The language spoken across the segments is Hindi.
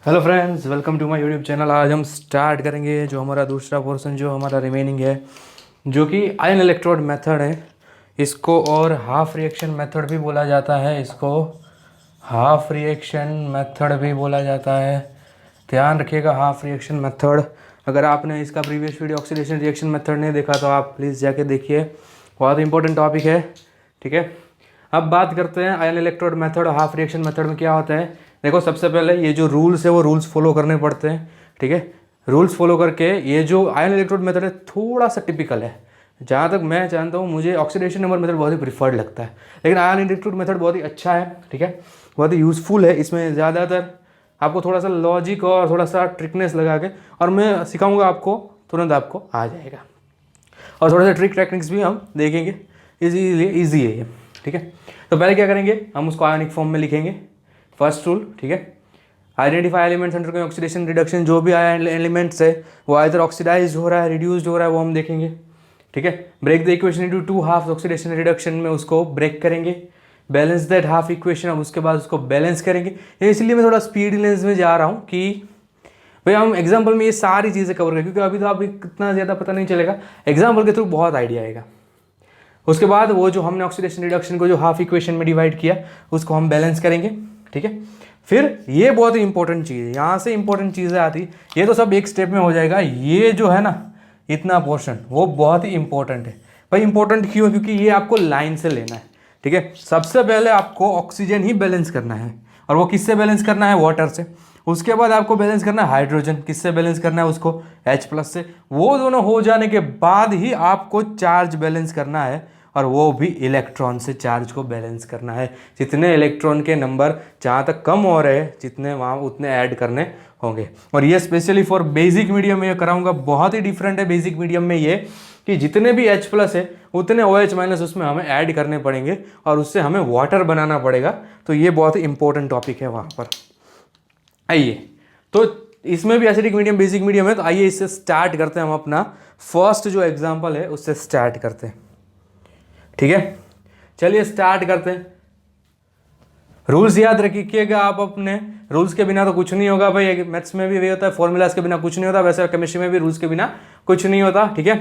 Hello friends, welcome to my YouTube channel. आज हम स्टार्ट करेंगे जो हमारा दूसरा पोर्शन जो हमारा रिमेनिंग है, जो कि आयन इलेक्ट्रोड मेथड है। इसको और हाफ रिएक्शन मेथड भी बोला जाता है। इसको हाफ रिएक्शन मेथड भी बोला जाता है। ध्यान रखिएगा, हाफ रिएक्शन मेथड। अगर आपने इसका previous video oxidation reaction method नहीं देखा तो आप प्लीज़ जाके देखिए, बहुत इंपॉर्टेंट टॉपिक है। ठीक है, अब बात करते हैं आयन इलेक्ट्रोड मेथड और हाफ रिएक्शन मेथड में क्या होता है। देखो, सबसे पहले ये जो रूल्स है वो रूल्स फॉलो करने पड़ते हैं। ठीक है, रूल्स फॉलो करके ये जो आयन इलेक्ट्रोड मेथड है थोड़ा सा टिपिकल है। जहाँ तक मैं जानता हूँ, मुझे ऑक्सीडेशन नंबर मेथड बहुत ही प्रिफर्ड लगता है, लेकिन आयन इलेक्ट्रोड मेथड बहुत ही अच्छा है। ठीक है, बहुत ही यूज़फुल है। इसमें ज़्यादातर आपको थोड़ा सा लॉजिक और थोड़ा सा ट्रिकनेस लगा के, और मैं सिखाऊंगा आपको, तुरंत आपको आ जाएगा। और थोड़े से ट्रिक टेक्निक्स भी हम देखेंगे, ईजी है ये। ठीक है, तो पहले क्या करेंगे, हम उसको आयनिक फॉर्म में लिखेंगे। फर्स्ट रूल, ठीक है, identify elements under oxidation reduction. जो भी एलिमेंट्स है वो आइदर ऑक्सीडाइज हो रहा है, रिड्यूस्ड हो रहा है, वो हम देखेंगे। ठीक है, break the equation into two half oxidation reduction में उसको ब्रेक करेंगे। बैलेंस दैट हाफ इक्वेशन, अब उसके बाद उसको बैलेंस करेंगे। इसलिए मैं थोड़ा स्पीड लेंस में जा रहा हूँ कि भाई हम एग्जाम्पल में ये सारी चीज़ें कवर करें, क्योंकि अभी तो आप इतना ज़्यादा पता नहीं चलेगा, एग्जाम्पल के थ्रू बहुत आइडिया आएगा। उसके बाद वो जो हमने ऑक्सीडेशन रिडक्शन को जो हाफ इक्वेशन में डिवाइड किया उसको हम बैलेंस करेंगे। ठीक है, फिर ये बहुत ही इंपॉर्टेंट चीज़ है, यहाँ से इंपॉर्टेंट चीज़ें आती। ये तो सब एक स्टेप में हो जाएगा, ये जो है ना इतना पोर्शन वो बहुत ही इंपॉर्टेंट है। भाई इंपॉर्टेंट क्यों है? क्योंकि ये आपको लाइन से लेना है। ठीक है, सबसे पहले आपको ऑक्सीजन ही बैलेंस करना है, और वो किससे बैलेंस करना है? वाटर से। उसके बाद आपको बैलेंस करना है हाइड्रोजन, किससे बैलेंस करना है? उसको H+ से। वो दोनों हो जाने के बाद ही आपको चार्ज बैलेंस करना है, और वो भी इलेक्ट्रॉन से चार्ज को बैलेंस करना है। जितने इलेक्ट्रॉन के नंबर जहाँ तक कम हो रहे हैं, जितने वहाँ उतने ऐड करने होंगे। और ये स्पेशली फॉर बेसिक मीडियम में कराऊंगा, बहुत ही डिफरेंट है बेसिक मीडियम में ये, कि जितने भी H+ है उतने OH- उसमें हमें ऐड करने पड़ेंगे, और उससे हमें वाटर बनाना पड़ेगा। तो ये बहुत ही इंपॉर्टेंट टॉपिक है वहाँ पर। आइए, तो इसमें भी एसिडिक मीडियम बेसिक मीडियम है, तो आइए इससे स्टार्ट करते हैं। हम अपना फर्स्ट जो एग्जांपल है उससे स्टार्ट करते हैं। ठीक है, चलिए स्टार्ट करते हैं। रूल्स याद रखिएगा आप अपने, रूल्स के बिना तो कुछ नहीं होगा भाई। मैथ्स में भी वही होता है, फॉर्मूलाज के बिना कुछ नहीं होता, वैसे केमिस्ट्री में भी रूल्स के बिना कुछ नहीं होता। ठीक है,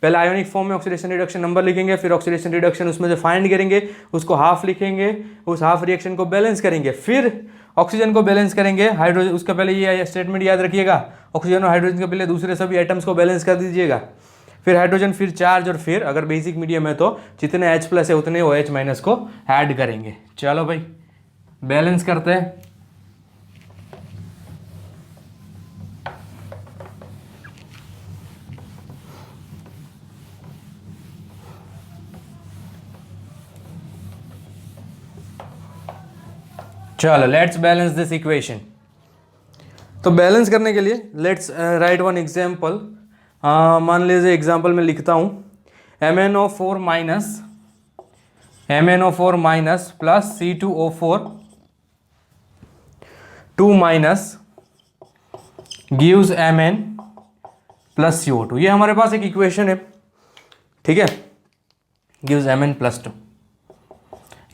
पहले आयोनिक फॉर्म में ऑक्सीडेशन रिडक्शन नंबर लिखेंगे, फिर ऑक्सीडेशन रिडक्शन उसमें से फाइंड करेंगे, उसको हाफ लिखेंगे, उस हाफ रिएक्शन को बैलेंस करेंगे, फिर ऑक्सीजन को बैलेंस करेंगे। हाइड्रोजन, उसका पहले ये स्टेटमेंट याद रखिएगा, ऑक्सीजन और हाइड्रोजन के पहले दूसरे सभी आइटम्स को बैलेंस कर दीजिएगा, फिर हाइड्रोजन, फिर चार्ज, और फिर अगर बेसिक मीडियम है तो जितने H+ है उतने OH- को ऐड करेंगे। चलो भाई बैलेंस करते हैं। चलो लेट्स बैलेंस दिस इक्वेशन। तो बैलेंस करने के लिए लेट्स राइट वन एग्जाम्पल। मान लीजिए एग्जाम्पल में लिखता हूँ MnO4 minus plus C2O4 2 minus gives Mn plus CO2। ये हमारे पास एक इक्वेशन है। ठीक है, गिव्स Mn प्लस 2।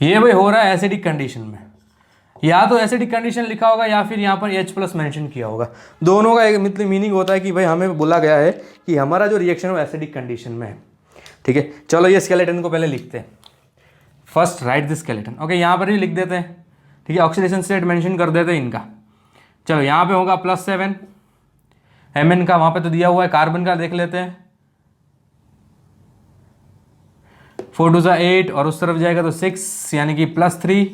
ये भाई हो रहा है एसिडिक कंडीशन में, या तो एसिडिक कंडीशन लिखा होगा या फिर यहाँ पर H+ मेंशन किया होगा। दोनों का एक मतलब मीनिंग होता है कि भाई हमें बोला गया है कि हमारा जो रिएक्शन है वो एसिडिक कंडीशन में है। ठीक है, चलो ये स्केलेटन को पहले लिखते हैं। First right this skeleton. Okay, यहाँ पर ही लिख देते हैं। ठीक है, ऑक्सीडेशन स्टेट मेंशन कर देते हैं इनका। चलो यहाँ पे होगा +7 Mn का, वहाँ पे तो दिया हुआ है। कार्बन का देख लेते हैं, 4 2 8, और उस तरफ जाएगा तो 6, यानी कि +3।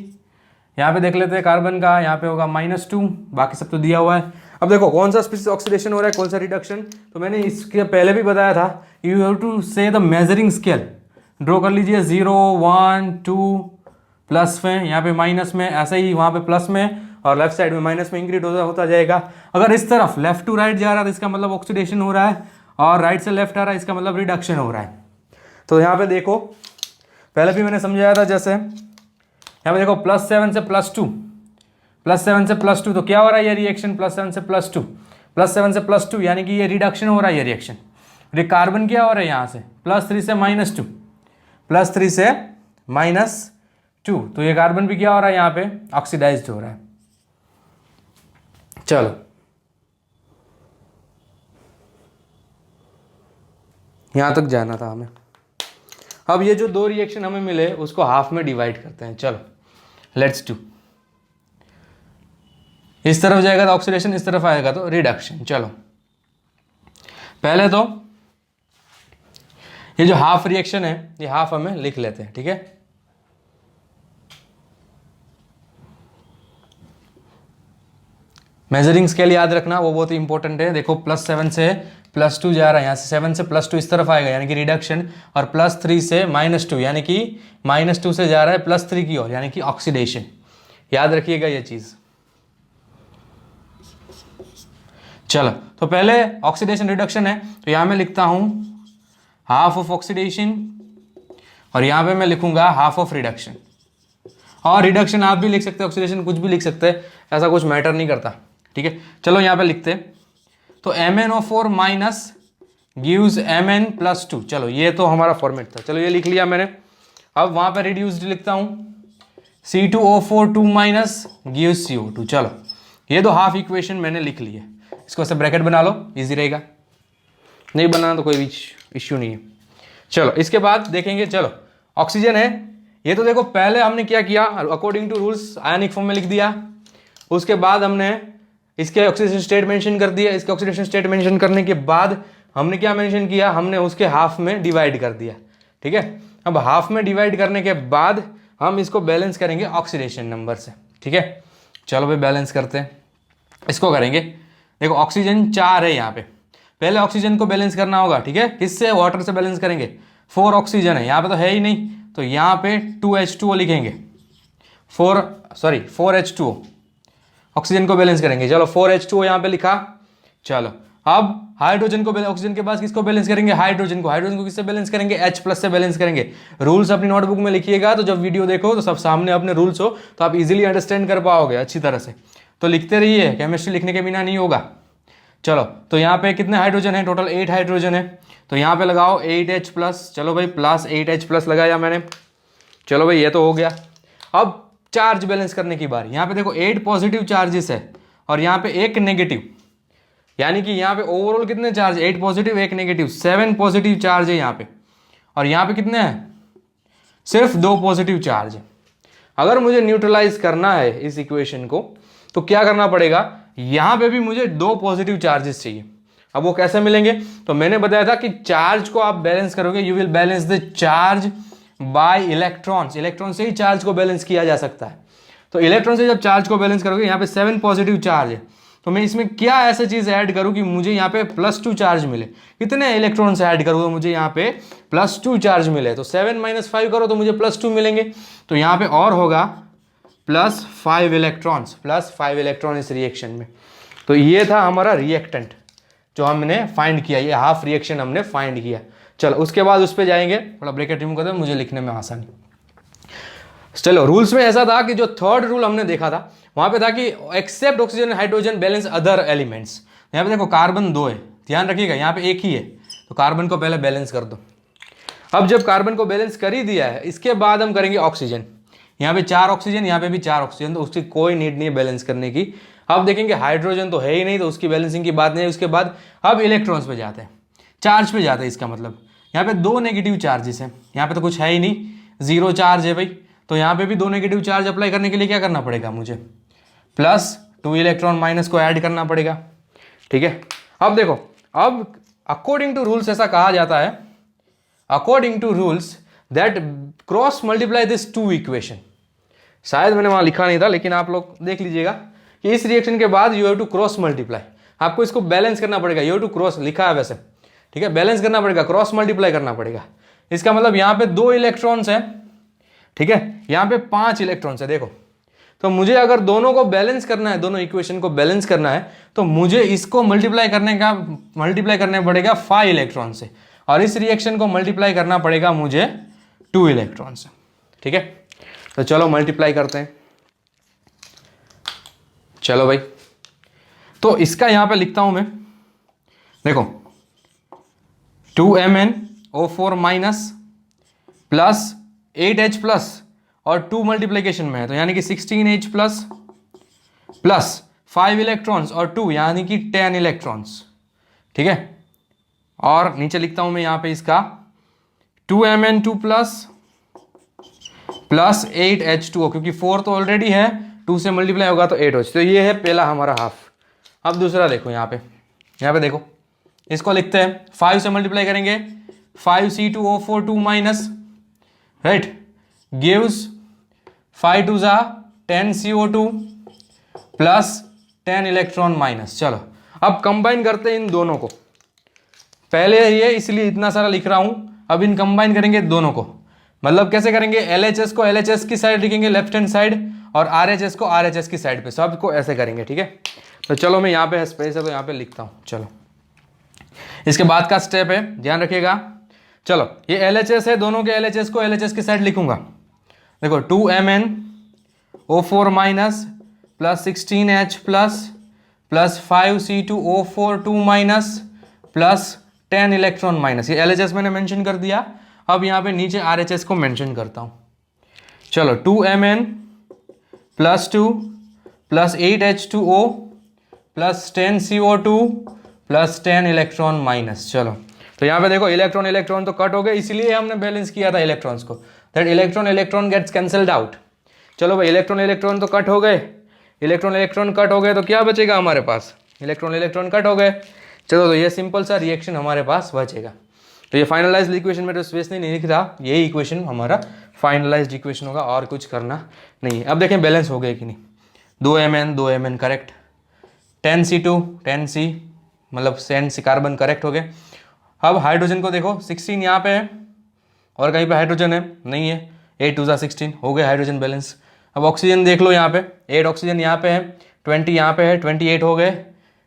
यहाँ पे देख लेते हैं कार्बन का, यहाँ पे होगा -2, बाकी सब तो दिया हुआ है। अब देखो कौन सा स्पीशीज ऑक्सीडेशन हो रहा है, कौन सा रिडक्शन। तो मैंने इसके पहले भी बताया था, यू हैव टू से द मेजरिंग स्केल। ड्रॉ कर लीजिए 0 1 2 प्लस में, यहाँ पे माइनस में, ऐसे ही वहाँ पे प्लस में, और लेफ्ट साइड में माइनस में इंक्रीज होता जाएगा। अगर इस तरफ लेफ्ट टू राइट जा रहा है तो इसका मतलब ऑक्सीडेशन हो रहा है, और राइट से लेफ्ट आ रहा है इसका मतलब रिडक्शन हो रहा है। तो यहाँ पे देखो, पहले भी मैंने समझाया था, जैसे यहाँ पे देखो +7 से +2, +7 से +2, तो क्या हो रहा है ये रिएक्शन, +7 से +2, +7 से +2, यानी कि ये रिडक्शन हो रहा है ये रिएक्शन। ये कार्बन क्या हो रहा है यहाँ से +3 से -2, +3 से -2, तो ये कार्बन भी क्या हो रहा है यहाँ पे ऑक्सीडाइज्ड हो रहा है। चलो यहाँ तक जाना था हमें। अब ये जो दो रिएक्शन हमें मिले उसको हाफ में डिवाइड करते हैं। चलो लेट्स डू। इस तरफ जाएगा तो ऑक्सीडेशन, इस तरफ आएगा तो रिडक्शन। चलो पहले तो ये जो हाफ रिएक्शन है ये हाफ हमें लिख लेते हैं, ठीक है। मेजरिंग स्केल याद रखना, वो बहुत ही इंपॉर्टेंट है। देखो +7 से +2 जा रहा है, यहाँ से 7 से +2 इस तरफ आएगा यानी कि रिडक्शन, और +3 से -2 यानी कि -2 से जा रहा है +3 की ओर यानी कि ऑक्सीडेशन। याद रखिएगा ये चीज़। चलो तो पहले ऑक्सीडेशन रिडक्शन है, तो यहाँ मैं लिखता हूँ हाफ ऑफ ऑक्सीडेशन और यहाँ पे मैं लिखूंगा हाफ ऑफ रिडक्शन। और रिडक्शन आप भी लिख सकते हैं, ऑक्सीडेशन कुछ भी लिख सकते हैं, ऐसा कुछ मैटर नहीं करता, ठीक है। चलो यहाँ पे लिखते हैं, तो MnO4 माइनस गिव्स Mn+2। चलो ये तो हमारा फॉर्मेट था, चलो ये लिख लिया मैंने। अब वहाँ पे रिड्यूस्ड लिखता हूँ C2O4 2 माइनस गिव्स CO2। चलो ये तो हाफ इक्वेशन मैंने लिख ली है, इसको ऐसे ब्रैकेट बना लो, इजी रहेगा। नहीं बनाना तो कोई भी इश्यू नहीं है। चलो इसके बाद देखेंगे, चलो ऑक्सीजन है ये, तो देखो पहले हमने क्या किया, अकॉर्डिंग टू रूल्स आयनिक फॉर्म में लिख दिया। उसके बाद हमने इसके ऑक्सीडेशन स्टेट मेंशन कर दिया। इसके ऑक्सीडेशन स्टेट मेंशन करने के बाद हमने क्या मेंशन किया, हमने उसके हाफ में डिवाइड कर दिया, ठीक है। अब हाफ में डिवाइड करने के बाद हम इसको बैलेंस करेंगे ऑक्सीडेशन नंबर से, ठीक है। चलो भाई बैलेंस करते हैं, इसको करेंगे। देखो ऑक्सीजन 4 है यहाँ पे, पहले ऑक्सीजन को बैलेंस करना होगा, ठीक है। किससे, वाटर से बैलेंस करेंगे। 4 ऑक्सीजन है यहाँ पे, तो है ही नहीं, तो यहाँ पे 2H2O लिखेंगे। 4H2O ऑक्सीजन को बैलेंस करेंगे। चलो 4H2O यहाँ पे लिखा। चलो अब हाइड्रोजन को, ऑक्सीजन के पास किसको बैलेंस करेंगे, हाइड्रोजन को। हाइड्रोजन को किससे बैलेंस करेंगे, H+ से बैलेंस करेंगे। रूल्स अपनी नोटबुक में लिखिएगा, तो जब वीडियो देखो तो सब सामने अपने रूल्स हो, तो आप इजीली अंडरस्टैंड कर पाओगे अच्छी तरह से। तो लिखते रहिए, केमिस्ट्री लिखने के बिना नहीं होगा। चलो तो यहाँ पे कितने हाइड्रोजन है, टोटल 8 हाइड्रोजन है, तो यहाँ पे लगाओ 8H+। चलो भाई +8H+ लगाया मैंने। चलो भाई ये तो हो गया। अब चार्ज बैलेंस करने की बारी। यहाँ पे देखो 8 पॉजिटिव चार्जेस है और यहाँ पे 1 नेगेटिव, यानी कि यहाँ पे ओवरऑल कितने charge, 8 positive 1 negative, 7 positive charge है यहाँ पे। और यहाँ पे कितने हैं, सिर्फ 2 पॉजिटिव चार्ज है। अगर मुझे न्यूट्रलाइज करना है इस इक्वेशन को, तो क्या करना पड़ेगा, यहाँ पे भी मुझे 2 पॉजिटिव चार्जेस चाहिए। अब वो कैसे मिलेंगे, तो मैंने बताया था कि चार्ज को आप बैलेंस करोगे, you will balance the charge by electrons. Electron से ही चार्ज को बैलेंस किया जा सकता है। तो इलेक्ट्रॉन से जब चार्ज को बैलेंस करोगे, यहाँ पे 7 पॉजिटिव चार्ज है, तो मैं इसमें क्या ऐसा चीज ऐड करूं कि मुझे यहाँ पे +2 चार्ज मिले। कितने इलेक्ट्रॉन से ऐड करूंगा, मुझे यहाँ पे +2 चार्ज मिले। तो 7 - 5 करो तो मुझे +2 मिलेंगे। तो यहाँ पे और होगा +5 इलेक्ट्रॉन्स, +5 इलेक्ट्रॉन इस रिएक्शन में। तो ये था हमारा रिएक्टेंट जो हमने फाइंड किया, ये हाफ रिएक्शन हमने फाइंड किया। चलो उसके बाद उस पर जाएंगे, थोड़ा ब्रैकेट रिमूव कर दो, मुझे लिखने में आसानी। चलो रूल्स में ऐसा था कि जो थर्ड रूल हमने देखा था वहां पे था कि except oxygen hydrogen balance other elements. यहाँ पे देखो कार्बन 2 है, ध्यान रखिएगा, यहाँ पे 1 ही है, तो कार्बन को पहले बैलेंस कर दो। अब जब कार्बन को बैलेंस कर ही दिया है, इसके बाद हम करेंगे ऑक्सीजन। यहाँ पे 4 ऑक्सीजन, यहाँ पे भी 4 ऑक्सीजन, तो उसकी कोई नीड नहीं है बैलेंस करने की। अब देखेंगे हाइड्रोजन तो है ही नहीं, तो उसकी बैलेंसिंग की बात नहीं है। उसके बाद अब इलेक्ट्रॉन्स पे जाते हैं, चार्ज पे जाते हैं। इसका मतलब यहाँ पे 2 नेगेटिव चार्जेस हैं, यहाँ पे तो कुछ है ही नहीं, 0 चार्ज है भाई। तो यहाँ पे भी 2 नेगेटिव चार्ज अप्लाई करने के लिए क्या करना पड़ेगा, मुझे +2 इलेक्ट्रॉन माइनस को ऐड करना पड़ेगा, ठीक है। अब देखो, अब अकॉर्डिंग टू रूल्स ऐसा कहा जाता है, according to rules that cross multiply this 2 equation. शायद मैंने वहां लिखा नहीं था, लेकिन आप लोग देख लीजिएगा कि इस रिएक्शन के बाद you have to cross multiply. आपको इसको बैलेंस करना पड़ेगा, यू हैव टू क्रॉस लिखा है वैसे, ठीक है, बैलेंस करना पड़ेगा, क्रॉस मल्टीप्लाई करना पड़ेगा। इसका मतलब यहाँ पे 2 इलेक्ट्रॉन्स हैं, ठीक है, यहाँ पे 5 इलेक्ट्रॉन्स है। देखो, तो मुझे अगर दोनों को बैलेंस करना है, दोनों इक्वेशन को बैलेंस करना है, तो मुझे इसको मल्टीप्लाई करने पड़ेगा 5 इलेक्ट्रॉन से, और इस रिएक्शन को मल्टीप्लाई करना पड़ेगा मुझे 2 इलेक्ट्रॉन से, ठीक है। तो चलो मल्टीप्लाई करते हैं। चलो भाई, तो इसका यहां पे लिखता हूं मैं, देखो 2MnO4 माइनस प्लस 8H+ और 2 मल्टीप्लीकेशन में है, तो यानी कि 16H+ प्लस 5 इलेक्ट्रॉन्स और 2 यानी कि 10 इलेक्ट्रॉन्स, ठीक है। और नीचे लिखता हूं मैं यहां पे इसका 2Mn2 प्लस 8H2O, क्योंकि 4 तो ऑलरेडी है, 2 से मल्टीप्लाई होगा तो 8 हो, तो ये है पहला हमारा हाफ। अब दूसरा देखो यहाँ पे देखो, इसको लिखते हैं 5 से मल्टीप्लाई करेंगे 5C2O4 2 माइनस, राइट, गिव्स 5 2 जा 10CO2 प्लस 10 इलेक्ट्रॉन माइनस। चलो अब कंबाइन करते हैं इन दोनों को, पहले ये इसलिए इतना सारा लिख रहा हूं, अब इन कंबाइन करेंगे दोनों को, मतलब कैसे करेंगे, LHS को LHS की साइड लिखेंगे लेफ्ट हैंड साइड, और RHS को RHS की साइड पे, सबको ऐसे करेंगे, ठीक है। तो चलो मैं यहाँ पे स्पेस है तो यहाँ पे लिखता हूँ। चलो इसके बाद का स्टेप है, ध्यान रखिएगा। चलो ये LHS है, दोनों के LHS को LHS की साइड लिखूंगा। देखो 2MnO4 minus plus 16H plus 5C2O4 2 minus plus 10 electron minus, ये LHS मैंने मेंशन कर दिया। अब यहाँ पे नीचे RHS को मेंशन करता हूँ। चलो 2Mn plus 2 plus 8H2O plus 10CO2 plus 10 electron minus. चलो तो यहाँ पे देखो इलेक्ट्रॉन तो कट हो गए, इसलिए हमने बैलेंस किया था इलेक्ट्रॉन्स को, that electron gets cancelled out. चलो भाई इलेक्ट्रॉन तो कट हो गए, इलेक्ट्रॉन कट हो गए तो क्या बचेगा हमारे पास, इलेक्ट्रॉन कट हो गए। चलो तो ये सिंपल सा रिएक्शन हमारे पास बचेगा। तो ये फाइनलाइज्ड इक्वेशन में तो स्पेस नहीं लिख रहा, यही इक्वेशन हमारा फाइनलाइज्ड इक्वेशन होगा, और कुछ करना नहीं है। अब देखें बैलेंस हो गए कि नहीं, 2Mn करेक्ट, 10C2 10C मतलब 10C कार्बन करेक्ट हो गए। अब हाइड्रोजन को देखो 16 यहाँ पे है और कहीं पे हाइड्रोजन है नहीं है, 8 2 16 हो गए हाइड्रोजन बैलेंस। अब ऑक्सीजन देख लो, यहाँ पे 8 ऑक्सीजन यहाँ पे है, 20 यहाँ पे है, 28 हो गए।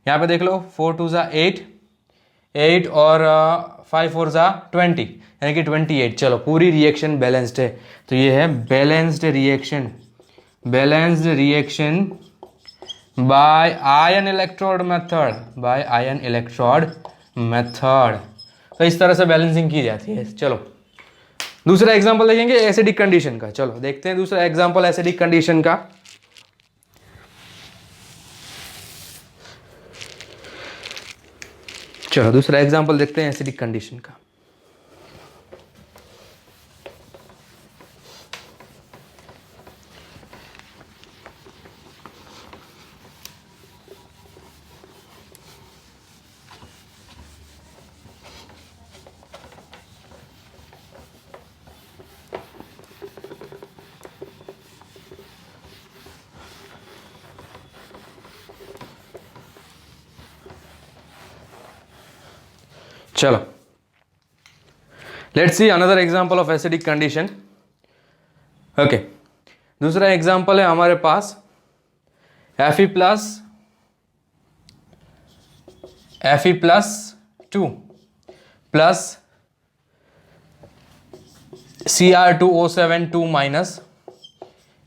यहाँ पे देख लो 4 2 8 और 5 4 20 यानी कि 28। चलो पूरी रिएक्शन बैलेंस्ड है, तो ये है balanced reaction by ion electrode method, तो इस तरह से बैलेंसिंग की जाती है। चलो दूसरा एग्जांपल देखेंगे एसिडिक कंडीशन का। चलो देखते हैं दूसरा एग्जांपल एसिडिक कंडीशन का। चलो दूसरा एग्जांपल देखते हैं एसिडिक कंडीशन का। चलो let's see another example of acidic condition. Okay दूसरा एग्जांपल है हमारे पास Fe plus 2 plus Cr2O7 2 minus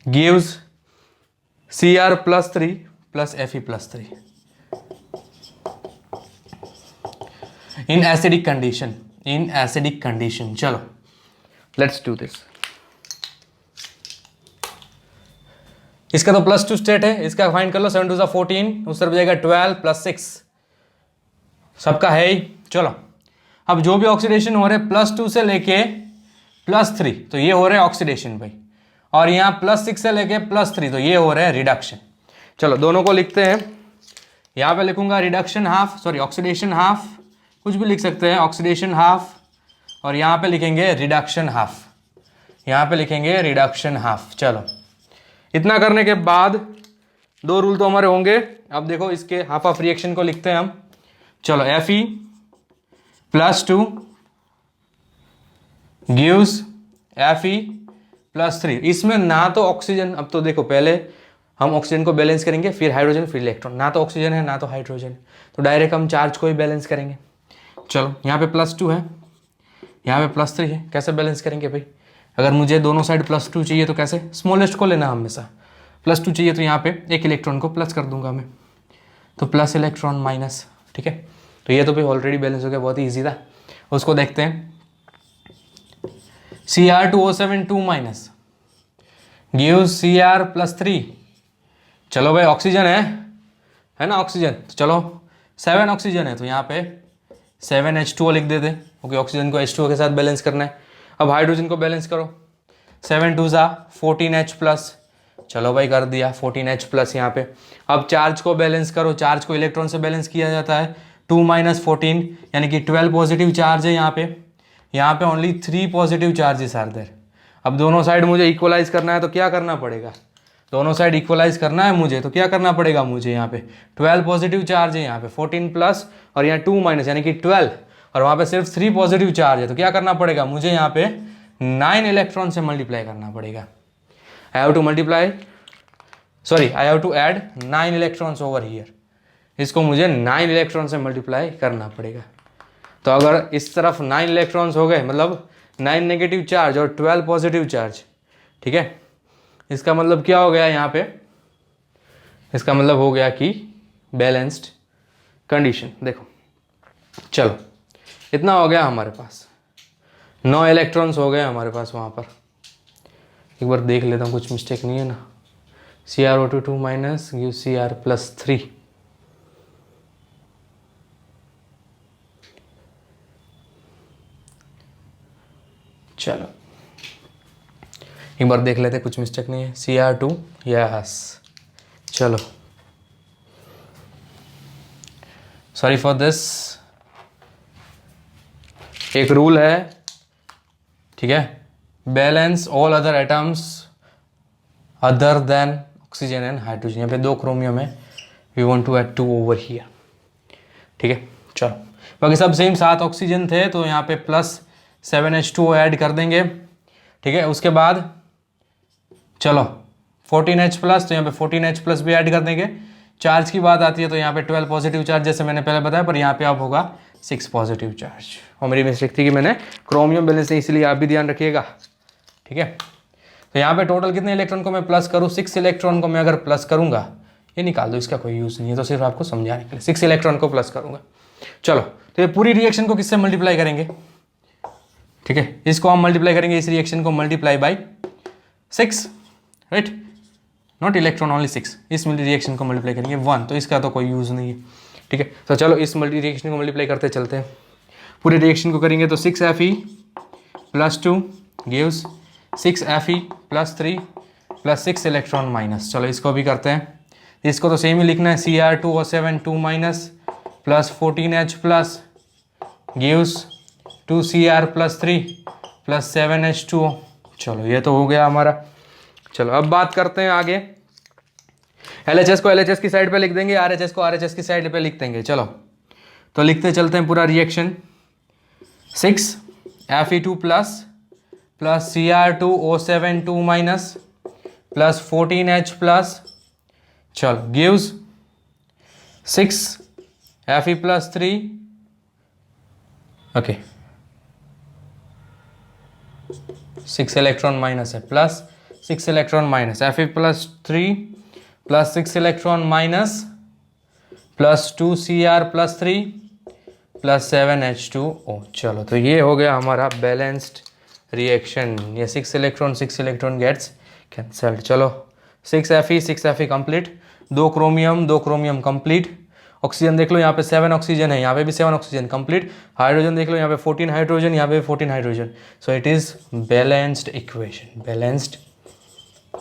gives Cr plus 3 plus Fe plus 3 in acidic condition। चलो लेट्स डू दिस। इसका तो +2 स्टेट है, इसका फाइंड कर लो, 7 2 14, उस तरफ जाएगा 12 प्लस 6, सबका है ही। चलो अब जो भी ऑक्सीडेशन हो रहे +2 से लेके +3 तो ये हो रहे हैं ऑक्सीडेशन भाई, और यहाँ +6 से लेके +3 तो ये हो रहे हैं रिडक्शन। चलो दोनों को लिखते हैं, यहाँ पे लिखूंगा reduction half, sorry oxidation half, कुछ भी लिख सकते हैं, ऑक्सीडेशन हाफ, और यहाँ पे लिखेंगे रिडक्शन हाफ, यहाँ पे लिखेंगे रिडक्शन हाफ। चलो इतना करने के बाद 2 रूल तो हमारे होंगे। अब देखो इसके हाफ ऑफ रिएक्शन को लिखते हैं हम। चलो Fe plus 2 gives Fe plus 3। इसमें ना तो ऑक्सीजन, अब तो देखो पहले हम ऑक्सीजन को बैलेंस करेंगे, फिर हाइड्रोजन, फिर इलेक्ट्रॉन, ना तो ऑक्सीजन है ना तो हाइड्रोजन, तो डायरेक्ट हम चार्ज को ही बैलेंस करेंगे। चलो यहाँ पे +2 है, यहाँ पे +3 है, कैसे बैलेंस करेंगे भाई? अगर मुझे दोनों साइड +2 चाहिए तो कैसे, स्मॉलेस्ट को लेना हमेशा। +2 चाहिए तो यहाँ पे एक इलेक्ट्रॉन को प्लस कर दूंगा मैं, तो प्लस इलेक्ट्रॉन माइनस, ठीक है। तो ये तो भाई ऑलरेडी बैलेंस हो गया, बहुत ही ईजी था। उसको देखते हैं, Cr2O7 2 minus gives Cr plus 3। चलो भाई ऑक्सीजन है है ना ऑक्सीजन। तो चलो 7 ऑक्सीजन है तो यहाँ पे 7H2O लिख देते, क्योंकि ऑक्सीजन को H2O के साथ बैलेंस करना है। अब हाइड्रोजन को बैलेंस करो, 7 2 14H प्लस, चलो भाई कर दिया 14H प्लस यहाँ पे। अब चार्ज को बैलेंस करो, चार्ज को इलेक्ट्रॉन से बैलेंस किया जाता है, 2 - 14 यानी कि 12 पॉजिटिव चार्ज है यहाँ पे only 3 positive charges are there. अब दोनों साइड मुझे इक्वलाइज करना है तो क्या करना पड़ेगा, दोनों साइड इक्वलाइज करना है मुझे तो क्या करना पड़ेगा मुझे, यहाँ पे 12 पॉजिटिव चार्ज है यहाँ पे, 14 प्लस और यहाँ 2 माइनस यानी कि 12, और वहाँ पे सिर्फ 3 पॉजिटिव चार्ज है तो क्या करना पड़ेगा मुझे यहाँ पे 9 इलेक्ट्रॉन से मल्टीप्लाई करना पड़ेगा। I have to add 9 electrons over here, इसको मुझे 9 इलेक्ट्रॉन से मल्टीप्लाई करना पड़ेगा। तो अगर इस तरफ 9 इलेक्ट्रॉन्स हो गए, मतलब 9 नेगेटिव चार्ज और 12 पॉजिटिव चार्ज, ठीक है, इसका मतलब क्या हो गया यहाँ पे, इसका मतलब हो गया कि बैलेंस्ड कंडीशन। देखो चलो इतना हो गया हमारे पास, 9 इलेक्ट्रॉन्स हो गए हमारे पास वहाँ पर। एक बार देख लेता हूँ कुछ मिस्टेक नहीं है ना। CrO2 2 minus give Cr plus 3, चलो एक बार देख लेते कुछ मिस्टेक नहीं है। Cr2 यस, चलो सॉरी फॉर दिस। एक रूल है, ठीक है, balance all other atoms other than oxygen and hydrogen. यहाँ पे 2 क्रोमियम है, we want to add 2 over here, ठीक है। चलो बाकी सब सेम, 7 ऑक्सीजन थे तो यहाँ पे प्लस 7H2O ऐड कर देंगे, ठीक है। उसके बाद चलो 14H प्लस, तो यहाँ पे 14H प्लस भी ऐड कर देंगे। चार्ज की बात आती है तो यहाँ पे 12 पॉजिटिव चार्ज जैसे मैंने पहले बताया, पर यहाँ पे अब होगा 6 पॉजिटिव चार्ज। और मेरी मिस्टेक थी कि मैंने क्रोमियम बैलेंस नहीं, इसलिए आप भी ध्यान रखिएगा, ठीक है। तो यहाँ पे टोटल कितने इलेक्ट्रॉन को मैं प्लस करूँ, 6 इलेक्ट्रॉन को मैं अगर प्लस करूँगा, ये निकाल दो, इसका कोई यूज़ नहीं है, तो सिर्फ आपको समझाने के लिए 6 इलेक्ट्रॉन को प्लस करूँगा। चलो तो ये पूरी रिएक्शन को किससे मल्टीप्लाई करेंगे, ठीक है, इसको हम मल्टीप्लाई करेंगे, इस रिएक्शन को multiply by 6, right, not electron only 6, इस रिएक्शन को मल्टीप्लाई करेंगे 1, तो इसका तो कोई यूज़ नहीं है, ठीक है। तो चलो इस रिएक्शन को मल्टीप्लाई करते चलते हैं। पूरे रिएक्शन को करेंगे तो 6Fe plus 2 gives 6Fe plus 3 plus 6 electron minus. चलो इसको भी करते हैं, इसको तो सेम ही लिखना है, Cr2O7 2 minus plus 14H plus gives 2Cr plus 3 plus 7H2O। चलो ये तो हो गया हमारा। चलो अब बात करते हैं आगे, LHS को LHS की साइड पे लिख देंगे, RHS को RHS की साइड पे लिख देंगे। चलो तो लिखते चलते हैं पूरा reaction, 6Fe2 plus plus Cr2O7 2 minus plus 14H plus, चलो gives 6Fe plus 3, okay 6 electron minus है, plus 6 electron minus Fe plus 3 plus 6 electron minus plus 2Cr plus 3 plus 7H2O। चलो तो ये हो गया हमारा बैलेंस्ड रिएक्शन, ये 6 इलेक्ट्रॉन गेट्स कैंसल्ड। चलो 6Fe complete, 2 chromium complete. Oxygen देख लो, यहाँ पे 7 ऑक्सीजन है, यहाँ पे भी 7 ऑक्सीजन कंप्लीट। हाइड्रोजन देख लो, यहाँ पे 14 हाइड्रोजन, यहाँ पे 14 hydrogen. So it is balanced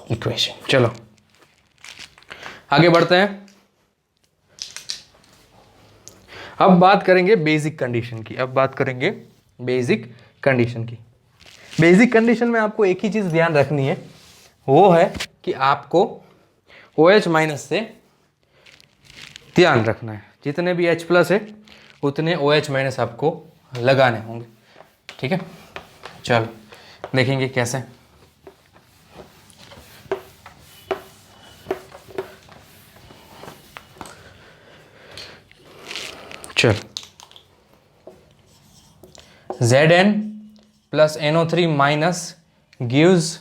equation. चलो आगे बढ़ते हैं, अब बात करेंगे बेसिक कंडीशन की। बेसिक कंडीशन में आपको एक ही चीज ध्यान रखनी है, वो है कि आपको OH माइनस से ध्यान रखना है, जितने भी H प्लस है उतने OH माइनस आपको लगाने होंगे, ठीक है। चलो देखेंगे कैसे। चलो Zn plus NO3 minus gives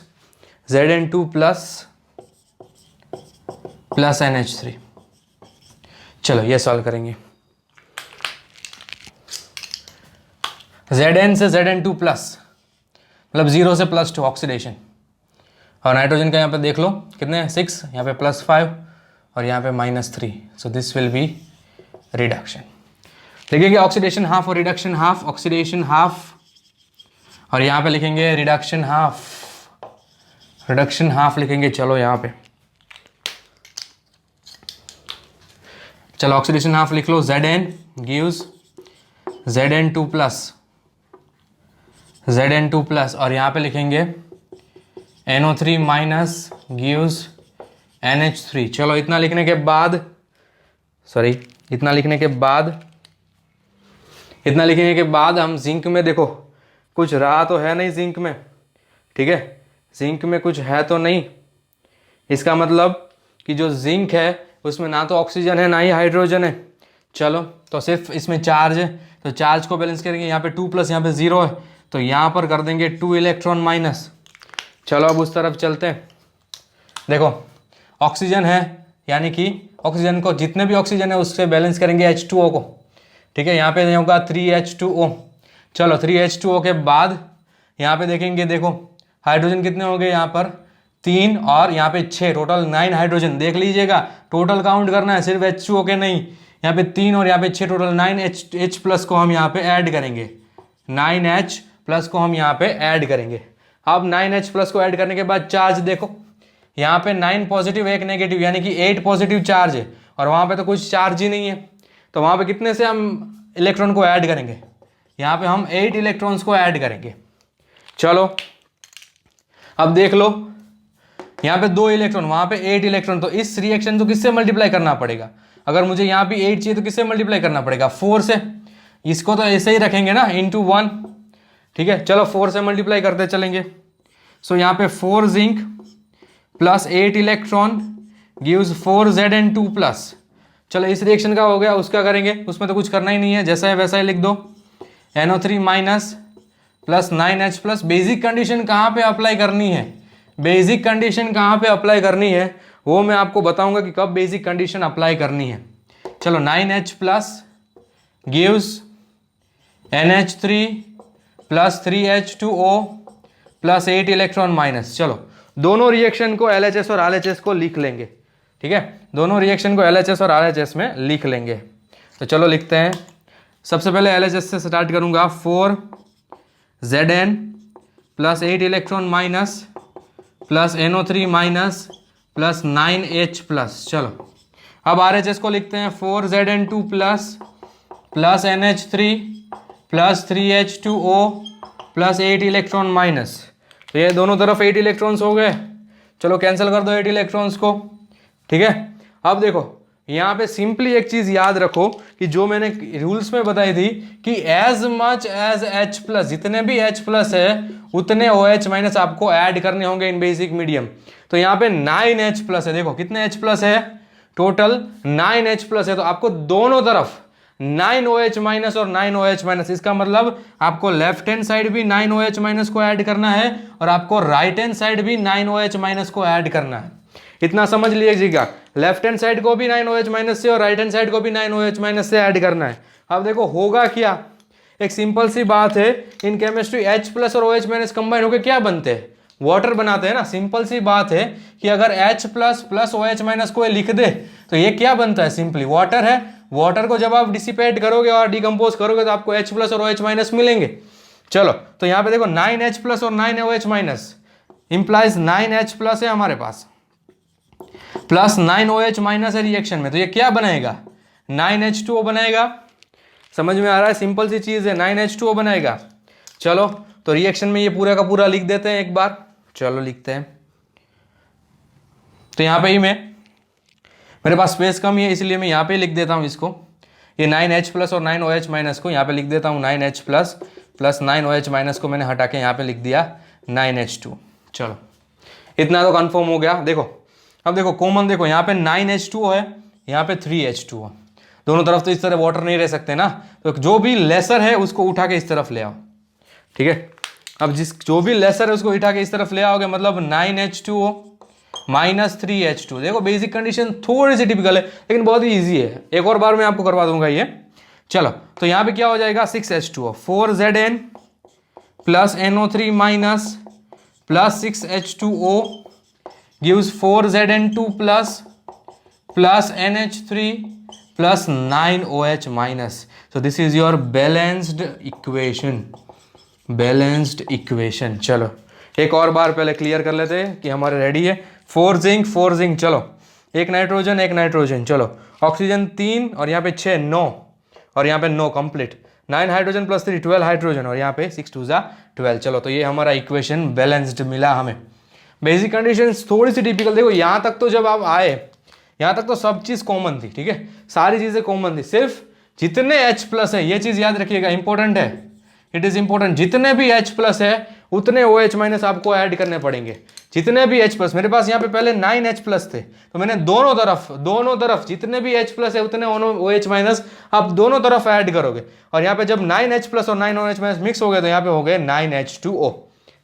Zn2 plus NH3। चलो ये सॉल्व करेंगे। Zn से Zn2 प्लस मतलब 0 से +2 ऑक्सीडेशन, और नाइट्रोजन का यहाँ पे देख लो कितने हैं 6, यहाँ पे +5 और यहाँ पे -3, so this will be reduction. लिखेंगे ऑक्सीडेशन हाफ और रिडक्शन हाफ, ऑक्सीडेशन हाफ और यहाँ पे लिखेंगे रिडक्शन हाफ, रिडक्शन हाफ लिखेंगे। चलो यहाँ पे चलो ऑक्सीडेशन हाफ लिख लो, Zn गिव्स Zn2 प्लस और यहाँ पे लिखेंगे NO3 माइनस गिव्स NH3। चलो इतना लिखने के बाद इतना लिखने के बाद हम जिंक में देखो कुछ रहा तो है नहीं जिंक में, ठीक है, जिंक में कुछ है तो नहीं। इसका मतलब कि जो जिंक है उसमें ना तो ऑक्सीजन है ना ही हाइड्रोजन है। चलो तो सिर्फ इसमें चार्ज है, तो चार्ज को बैलेंस करेंगे। यहाँ पे 2+ यहाँ पे 0 है, तो यहाँ पर कर देंगे 2 इलेक्ट्रॉन माइनस। चलो अब उस तरफ चलते हैं। देखो ऑक्सीजन है, यानी कि ऑक्सीजन को जितने भी ऑक्सीजन है उससे बैलेंस करेंगे H2O को, ठीक है। यहाँ पे होगा 3H2O। चलो 3H2O के बाद यहाँ पे देखेंगे, देखो हाइड्रोजन कितने हो गए यहाँ पर 3 और यहाँ पे 6, टोटल 9 हाइड्रोजन। देख लीजिएगा टोटल काउंट करना है, सिर्फ H2O के नहीं। यहाँ पे 3 और यहाँ पे 6, टोटल 9H+ को हम यहाँ पे ऐड करेंगे, 9H+ को हम यहाँ पे ऐड करेंगे। अब 9H+ को ऐड करने के बाद चार्ज देखो, यहाँ पे 9 पॉजिटिव 1 नेगेटिव, यानी कि 8 पॉजिटिव चार्ज है और वहाँ पे तो कुछ चार्ज ही नहीं है। तो वहाँ पे कितने से हम इलेक्ट्रॉन को ऐड करेंगे, यहाँ पे हम 8 इलेक्ट्रॉन्स को ऐड करेंगे। चलो अब देख लो, यहाँ पे 2 इलेक्ट्रॉन, वहाँ पे 8 इलेक्ट्रॉन, तो इस रिएक्शन को किससे मल्टीप्लाई करना पड़ेगा। अगर मुझे यहाँ पे 8 चाहिए तो किससे मल्टीप्लाई करना पड़ेगा, 4 से। इसको तो ऐसे ही रखेंगे ना, × 1, ठीक है। चलो 4 से मल्टीप्लाई करते चलेंगे। सो यहाँ पे 4 zinc plus 8 electron gives 4 Zn2+। चलो इस रिएक्शन का हो गया, उसका करेंगे, उसमें तो कुछ करना ही नहीं है, जैसा है वैसा ही लिख दो। NO3 minus plus 9H+। Basic condition कहाँ पे अप्लाई करनी है, बेसिक कंडीशन कहाँ पे अप्लाई करनी है वो मैं आपको बताऊंगा कि कब बेसिक कंडीशन अप्लाई करनी है। चलो 9H+ gives NH3 plus 3H2O plus 8 electron minus. चलो दोनों रिएक्शन को LHS और RHS को लिख लेंगे, ठीक है, दोनों रिएक्शन को LHS और RHS में लिख लेंगे। तो चलो लिखते हैं। सबसे पहले LHS से स्टार्ट करूंगा, 4 Zn plus 8 electron minus plus NO3 minus plus 9H+। चलो अब RHS को लिखते हैं, 4 Zn2 plus NH3 plus 3H2O plus 8 electron minus. तो ये दोनों तरफ 8 इलेक्ट्रॉन्स हो गए। चलो कैंसिल कर दो 8 इलेक्ट्रॉन्स को, ठीक है। अब देखो यहाँ पे सिंपली एक चीज याद रखो कि जो मैंने रूल्स में बताई थी कि एज मच एज H+, जितने भी H+ है उतने OH- आपको ऐड करने होंगे इन बेसिक मीडियम। तो यहाँ पे 9H+ है, देखो कितने H+ है, टोटल 9H+ है। तो आपको दोनों तरफ 9OH- और 9OH-। इसका मतलब आपको लेफ्ट हैंड साइड भी 9OH- को ऐड करना है और आपको राइट हैंड साइड भी 9OH- को ऐड करना है। इतना समझ लीजिएगा, लेफ्ट हैंड साइड को भी 9OH- से और राइट हैंड साइड को भी 9OH- से ऐड करना है। अब देखो होगा क्या, एक सिंपल सी बात है, इन केमिस्ट्री H+ और OH- कंबाइन होकर क्या बनते हैं, वाटर बनाते हैं ना। सिंपल सी बात है कि अगर H+ प्लस OH- को लिख दे तो ये क्या बनता है, सिंपली वाटर है। वाटर को जब आप डिसिपेट करोगे और डिकम्पोज करोगे तो आपको H+ और OH- मिलेंगे। चलो तो यहाँ पे देखो 9H+ और 9OH- इंप्लाइज 9H+ है हमारे पास प्लस 9OH- है रिएक्शन में, तो ये क्या बनाएगा, 9H2O बनाएगा। समझ में आ रहा है, सिंपल सी चीज है, 9H2O बनाएगा। चलो तो रिएक्शन में ये पूरा का पूरा लिख देते हैं एक बार। चलो लिखते हैं। तो यहाँ पे ही मेरे पास स्पेस कम ही है इसलिए मैं यहाँ पे लिख देता हूँ इसको, ये 9H+ और 9OH- को यहाँ पे लिख देता हूँ 9H+ प्लस 9OH- को मैंने हटा के यहाँ पे लिख दिया 9H2। चलो इतना तो कंफर्म हो गया। देखो अब देखो कॉमन, देखो यहाँ पे 9H2O है, यहाँ पे 3H2O, दोनों तरफ तो इस तरह वाटर नहीं रह सकते ना, तो जो भी लेसर है उसको उठा के इस तरफ ले आओ, ठीक है। अब जो भी लेसर है उसको उठा के इस तरफ ले आओगे, मतलब 9H2O माइनस 3H2। देखो बेसिक कंडीशन थोड़ी सी टिपिकल है लेकिन बहुत ही ईजी है, एक और बार मैं आपको करवा दूंगा ये। चलो तो यहाँ पे क्या हो जाएगा, 6H2O, 4 Zn plus NO3 minus plus 6H2O gives 4 Zn2 plus plus NH3 plus 9OH minus. So this is your balanced equation. Balanced equation. चलो एक और बार पहले क्लियर कर लेते हैं कि हमारे रेडी है. 4 जिंक. चलो एक नाइट्रोजन. चलो ऑक्सीजन 3 और यहाँ पे 6 9 और यहाँ पे 9 कंप्लीट. 9 हाइड्रोजन प्लस 3 12 हाइड्रोजन और यहाँ पे 6 2 12. चलो तो ये हमारा इक्वेशन बैलेंस्ड मिला हमें. बेसिक कंडीशंस थोड़ी सी टिपिकल. देखो यहाँ तक तो जब आप आए यहाँ तक तो सब चीज़ कॉमन थी. ठीक है, सारी चीज़ें कॉमन थी. सिर्फ जितने H प्लस है, ये चीज़ याद रखिएगा, इंपॉर्टेंट है. It is important. जितने भी H प्लस है उतने OH माइनस आपको ऐड करने पड़ेंगे. जितने भी H प्लस, मेरे पास यहाँ पे पहले 9 H प्लस थे तो मैंने दोनों तरफ जितने भी H प्लस है उतने OH माइनस आप दोनों तरफ ऐड करोगे. और यहाँ पे जब 9 H प्लस और 9 OH माइनस मिक्स हो गए तो यहाँ पे हो गए 9 H2O.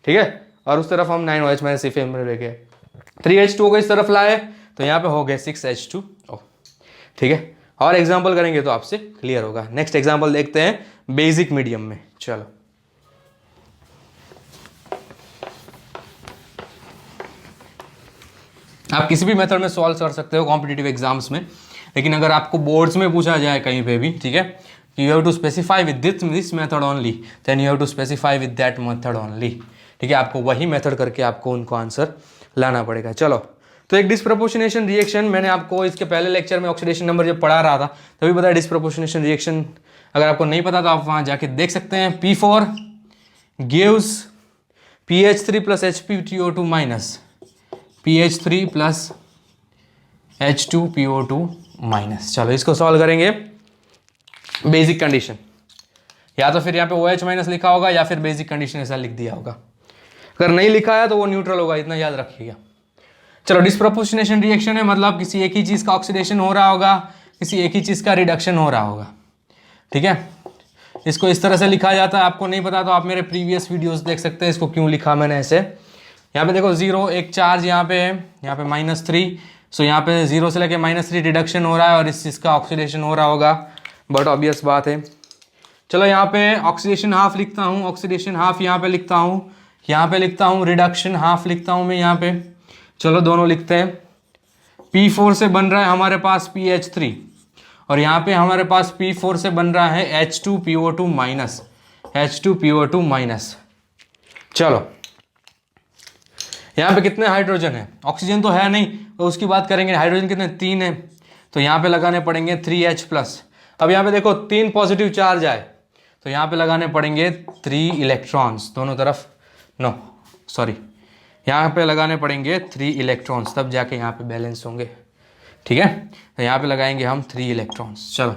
ठीक है, और उस तरफ हम 9 OH माइनस इफे में लेके 3 H2O को इस तरफ लाए तो यहाँ पे हो गए 6 H2O. ठीक है, और एग्जाम्पल करेंगे तो आपसे क्लियर होगा. नेक्स्ट एग्जाम्पल देखते हैं बेसिक मीडियम में. चलो आप किसी भी मेथड में सॉल्व कर सकते हो कॉम्पिटिटिव एग्जाम्स में, लेकिन अगर आपको बोर्ड्स में पूछा जाए कहीं पे भी, ठीक है, you have to specify with this method only, then you have to specify with that method only. ठीक है, आपको वही मेथड करके आपको उनको आंसर लाना पड़ेगा. चलो तो एक डिस्प्रोपोर्शनेशन रिएक्शन, मैंने आपको इसके पहले लेक्चर में ऑक्सीडेशन नंबर जब पढ़ा रहा था तभी बताया डिस्प्रोपोर्शनेशन रिएक्शन. अगर आपको नहीं पता तो आप वहाँ जाके देख सकते हैं. P4 gives PH3 plus HPTO2 minus PH3 plus H2PO2 minus. चलो इसको सॉल्व करेंगे. बेसिक कंडीशन, या तो फिर यहाँ पे OH माइनस लिखा होगा या फिर बेसिक कंडीशन ऐसा लिख दिया होगा. अगर नहीं लिखा है तो वो न्यूट्रल होगा, इतना याद रखिएगा. चलो डिस्प्रोपोर्शनेशन रिएक्शन है, मतलब किसी एक ही चीज़ का ऑक्सीडेशन हो रहा होगा, किसी एक ही चीज़ का रिडक्शन हो रहा होगा. ठीक है, इसको इस तरह से लिखा जाता है. आपको नहीं पता तो आप मेरे प्रीवियस वीडियोस देख सकते हैं इसको क्यों लिखा मैंने ऐसे. यहाँ पे देखो 0 एक चार्ज यहाँ पे है, यहाँ पे -3. सो यहाँ पे 0 से लेके -3 रिडक्शन हो रहा है और इस चीज़ का ऑक्सीडेशन हो रहा होगा. बट ऑब्वियस बात है. चलो यहाँ पे ऑक्सीडेशन हाफ लिखता हूँ, ऑक्सीडेशन हाफ यहाँ पे लिखता हूँ, यहाँ पे लिखता हूँ रिडक्शन हाफ लिखता हूँ मैं यहाँ पे. चलो दोनों लिखते हैं. P4 से बन रहा है हमारे पास PH3 और यहाँ पे हमारे पास P4 से बन रहा है H2PO2 माइनस, H2PO2 माइनस. चलो यहाँ पे कितने हाइड्रोजन है, ऑक्सीजन तो है नहीं तो उसकी बात करेंगे. हाइड्रोजन कितने, 3 है, तो यहाँ पे लगाने पड़ेंगे 3H प्लस. अब यहाँ पे देखो 3 पॉजिटिव चार्ज आए तो यहाँ पे लगाने पड़ेंगे 3 इलेक्ट्रॉन्स दोनों तरफ. नो सॉरी, यहाँ पे लगाने पड़ेंगे 3 इलेक्ट्रॉन्स, तब जाके यहाँ पे बैलेंस होंगे. ठीक है, तो यहाँ पे लगाएंगे हम 3 इलेक्ट्रॉन्स. चलो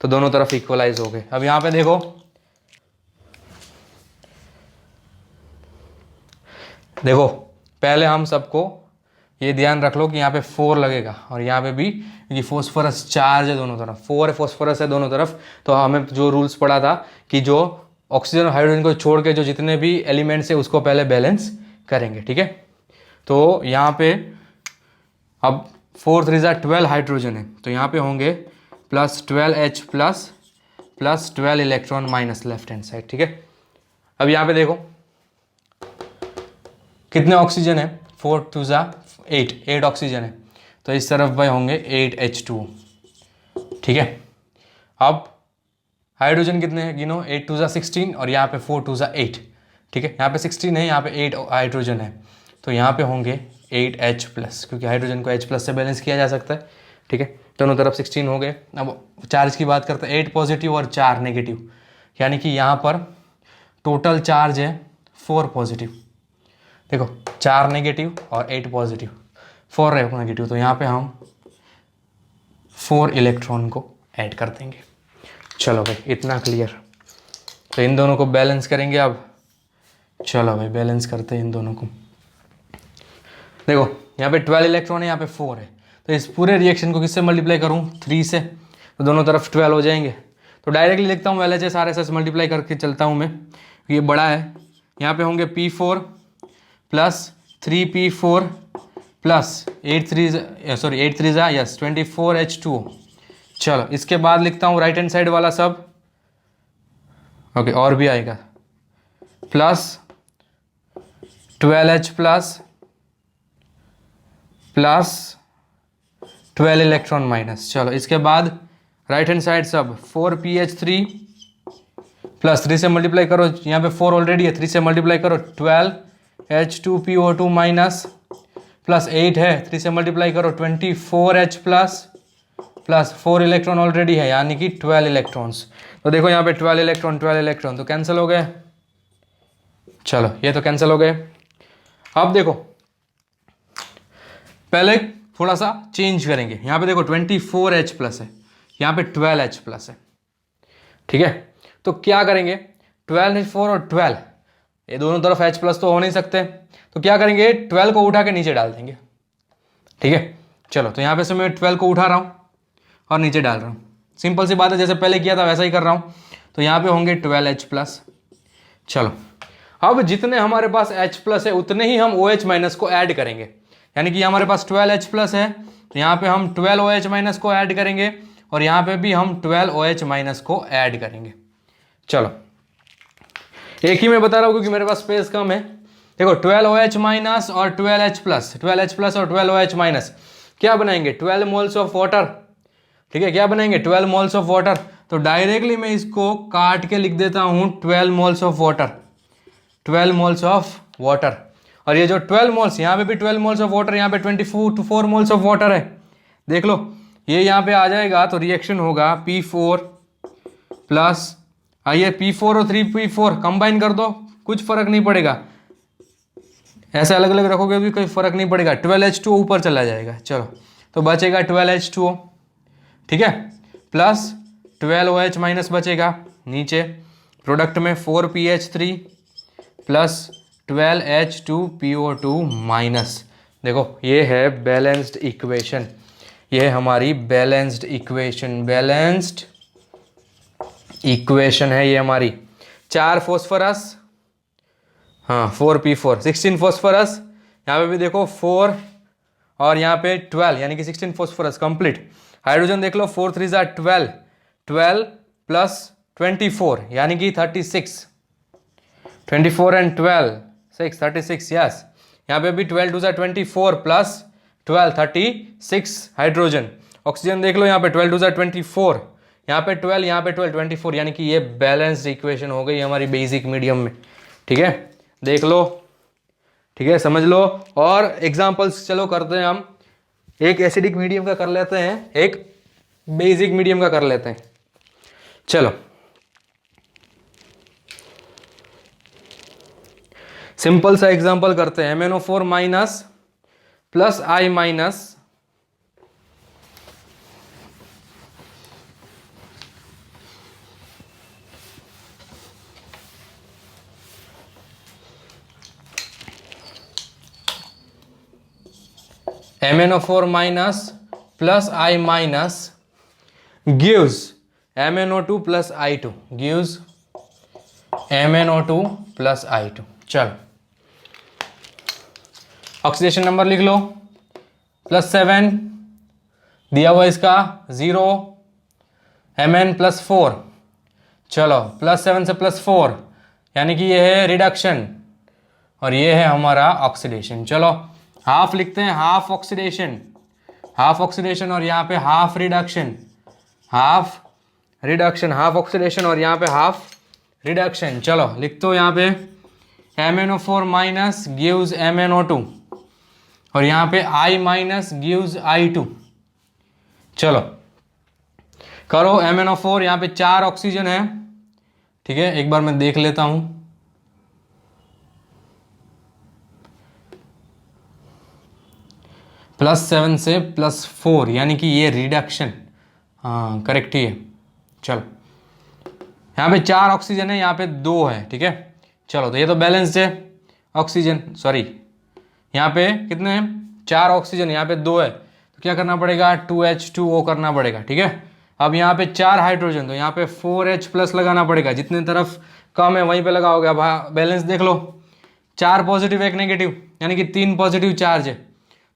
तो दोनों तरफ इक्वलाइज हो गए. अब यहाँ पे देखो पहले हम सबको ये ध्यान रख लो कि यहाँ पे 4 लगेगा और यहाँ पे भी, क्योंकि फॉस्फोरस चार्ज है दोनों तरफ, 4 फॉस्फोरस है दोनों तरफ. तो हमें जो रूल्स पढ़ा था कि जो ऑक्सीजन और हाइड्रोजन को छोड़ के जो जितने भी एलिमेंट्स है उसको पहले बैलेंस करेंगे. ठीक है, तो यहाँ पे अब 4 3 12 हाइड्रोजन है तो यहाँ पे होंगे plus 12H plus plus 12 electron minus left hand side. ठीक है, अब यहाँ पे देखो कितने ऑक्सीजन है, 4 2 8 ऑक्सीजन है तो इस तरफ भाई होंगे 8 H2O. ठीक है, अब हाइड्रोजन कितने हैं गिनो, 8 2 16 और यहाँ पे 4 2 8. ठीक है, यहाँ पे 16 है, यहाँ पे 8 हाइड्रोजन है तो यहाँ पे होंगे 8H प्लस, क्योंकि हाइड्रोजन को H प्लस से बैलेंस किया जा सकता है. ठीक है, दोनों तरफ 16 हो गए. अब चार्ज की बात करते हैं, 8 पॉजिटिव और 4 नेगेटिव, यानी कि यहाँ पर टोटल चार्ज है 4 पॉजिटिव. देखो 4 नेगेटिव और 8 पॉजिटिव, 4 नेगेटिव, तो यहाँ पे हम 4 इलेक्ट्रॉन को ऐड कर देंगे. चलो भाई इतना क्लियर. तो इन दोनों को बैलेंस करेंगे अब. चलो भाई बैलेंस करते हैं इन दोनों को. देखो यहाँ पे 12 इलेक्ट्रॉन है, यहाँ पे 4 है, तो इस पूरे रिएक्शन को किससे मल्टीप्लाई करूँ, 3 से, तो दोनों तरफ 12 हो जाएंगे. तो डायरेक्टली लिखता हूँ LHS RHS मल्टीप्लाई करके चलता हूँ मैं, ये बड़ा है. यहाँ पे होंगे P4 plus 3P4 plus 8 3 yes 24 H2O. चलो इसके बाद लिखता हूँ राइट हैंड साइड वाला सब. ओके, और भी आएगा plus 12H plus plus 12 electron minus. चलो इसके बाद राइट हैंड साइड सब 4pH3 प्लस 3 से मल्टीप्लाई करो, यहाँ पे 4 ऑलरेडी है, 3 से मल्टीप्लाई करो 12H2PO2 माइनस प्लस 8 है, 3 से मल्टीप्लाई करो 24H प्लस 4 इलेक्ट्रॉन ऑलरेडी है, यानी कि 12 इलेक्ट्रॉन्स। तो देखो यहाँ पे 12 इलेक्ट्रॉन तो कैंसिल हो गए। चलो ये तो कैंसिल हो गए। अब देखो पहले थोड़ा सा चेंज करेंगे, यहाँ पे देखो 24H प्लस है, यहाँ पे 12H प्लस है, ठीक है। तो क्या करेंगे, 12H4 और 12 ये दोनों तरफ H प्लस तो हो नहीं सकते, तो क्या करेंगे 12 को उठा के नीचे डाल देंगे, ठीक है। चलो तो यहाँ पे से मैं 12 को उठा रहा हूँ और नीचे डाल रहा हूँ, सिंपल सी बात है, जैसे पहले किया था वैसा ही कर रहा हूँ। तो यहाँ पे होंगे 12H प्लस। चलो अब जितने हमारे पास H प्लस है उतने ही हम OH माइनस को ऐड करेंगे, यानी कि हमारे पास 12H प्लस है तो यहाँ पे हम 12 OH माइनस को ऐड करेंगे और यहाँ पे भी हम 12 OH माइनस को ऐड करेंगे। चलो एक ही मैं बता रहा हूँ क्योंकि मेरे पास स्पेस कम है। देखो 12 OH माइनस और 12H प्लस, 12H प्लस और 12 OH माइनस क्या बनाएंगे, 12 मोल्स ऑफ वाटर, ठीक है। क्या बनाएंगे 12 मोल्स ऑफ वाटर। तो डायरेक्टली मैं इसको काट के लिख देता हूँ 12 moles of water, 12 moles of water. और ये जो 12 मोल्स, यहाँ पे भी 12 मोल्स ऑफ वाटर, यहाँ पे 24 मोल्स ऑफ वाटर है, देख लो ये यहाँ पे आ जाएगा तो रिएक्शन होगा P4 प्लस, आइए P4 और 3P4 कंबाइन कर दो, कुछ फर्क नहीं पड़ेगा, ऐसे अलग अलग रखोगे भी कोई फर्क नहीं पड़ेगा, 12H2O ऊपर चला जाएगा। चलो तो बचेगा 12H2O, ठीक है, प्लस 12 OH माइनस बचेगा नीचे, प्रोडक्ट में 4pH3 प्लस 12H2PO2 माइनस। देखो ये है बैलेंस्ड इक्वेशन, ये है हमारी बैलेंस्ड इक्वेशन है ये हमारी। 4 फॉस्फोरस, हाँ 4p4, 16 फॉस्फोरस, यहाँ पे भी देखो 4 और यहाँ पे 12 यानी कि 16 फॉस्फोरस कंप्लीट। हाइड्रोजन देख लो 4 3 12, 12 प्लस 24 यानी कि 36, 24 एंड 12 6 36, यस। यहाँ पे भी 12 2 24 प्लस 12 36 हाइड्रोजन। ऑक्सीजन देख लो यहाँ पे 12 2 24, यहाँ पे 12, यहाँ पे 12 24, यानी कि ये बैलेंस्ड इक्वेशन हो गई हमारी बेसिक मीडियम में, ठीक है। देख लो, ठीक है, समझ लो। और एग्जांपल्स चलो करते हैं हम, एक एसिडिक मीडियम का कर लेते हैं, एक बेसिक मीडियम का कर लेते हैं। चलो सिंपल सा एग्जांपल करते हैं, MnO4 minus plus I minus MnO4 minus plus I minus gives MnO2 plus I2, gives MnO2 plus I2। चलो ऑक्सीडेशन नंबर लिख लो, +7 दिया हुआ इसका 0, Mn +4। चलो +7 से +4 यानी कि ये है रिडक्शन और ये है हमारा ऑक्सीडेशन। चलो हाफ लिखते हैं, हाफ ऑक्सीडेशन, हाफ ऑक्सीडेशन और यहाँ पे half reduction, half reduction, half oxidation और यहाँ पे हाफ रिडक्शन। चलो लिख दो यहाँ पे MnO4 माइनस गिव्स MnO2 और यहाँ पे I माइनस गिव्स I2। चलो करो MnO4, यहाँ पे 4 ऑक्सीजन है, ठीक है, एक बार मैं देख लेता हूं। +7 से +4 यानी कि ये रिडक्शन, हाँ करेक्ट ही है। चलो यहाँ पे 4 ऑक्सीजन है, यहाँ पे 2 है, ठीक है। चलो तो ये तो बैलेंस्ड है ऑक्सीजन, सॉरी यहाँ पे कितने हैं, 4 ऑक्सीजन, यहाँ पे 2 है, तो क्या करना पड़ेगा 2H2O करना पड़ेगा, ठीक है। अब यहाँ पे 4 हाइड्रोजन, तो यहाँ पे 4H प्लस लगाना पड़ेगा, जितने तरफ कम है वहीं पे लगाओगे। अब बैलेंस देख लो, 4 पॉजिटिव 1 नेगेटिव यानी कि 3 पॉजिटिव चार्ज है,